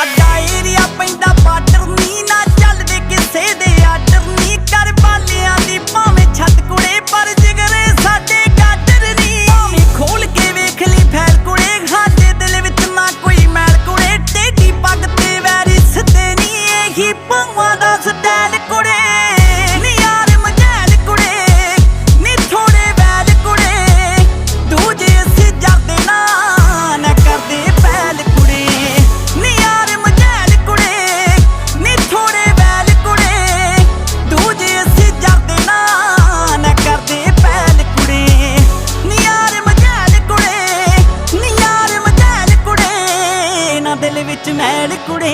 ਸਾਡਾ ਏਰੀਆ ਪੈਂਦਾ ਬਾਰਡਰ ਨੀ, ਨਾ ਚੱਲਦੇ ਕਿਸੇ ਦੇ ਆਰਡਰ ਨੀ। ਕਰ ਬਾਲਿਆਂ ਦੀ ਭਾਵੇਂ ਛੱਤ ਕੁੜੇ, ਪਰ ਜਿਗਰੇ ਸਾਡੇ ਗਾਡਰ ਨੀ। ਭਾਵੇਂ ਖੋਲ ਕੇ ਵੇਖ ਲਈ ਫੈਲ ਕੁੜੇ, ਸਾਡੇ ਦਿਲ ਵਿੱਚ ਨਾ ਕੋਈ ਮੈਲ ਕੁੜੇ। ਟੇਢੀ ਪੱਗ ਤੇ ਵੈਰੀ ਸਿੱਧੇ ਨੀ, ਇਹੀ ਭੂਆਂ ਦਾ ਸਟਾਈਲ ਕੁੜੇ। ਨੀ ਯਾਰ ਮਜੈਲ ਕੁੜੇ, ਨੀ ਥੋੜੇ ਵੈਲ ਕੁੜੇ। ਦੂਜੇ ਅਸੀਂ ਜਰਦੇ ਨਾ ਕਰਦੇ ਪਹਿਲ ਕੁੜੇ। ਨੀ ਯਾਰ ਮਜੈਲ ਕੁੜੇ, ਨੀ ਥੋੜੇ ਵੈਲ ਕੁੜੇ। ਦੂਜੇ ਅਸੀਂ ਜਰਦੇ ਨਾ ਕਰਦੇ ਪਹਿਲ ਕੁੜੇ। ਨੀ ਯਾਰ ਮਜੈਲ ਕੁੜੇ, ਨੀ ਯਾਰ ਮਜੈਲ ਕੁੜੇ। ਨਾ ਦਿਲ ਵਿੱਚ ਮੈਲ ਕੁੜੇ।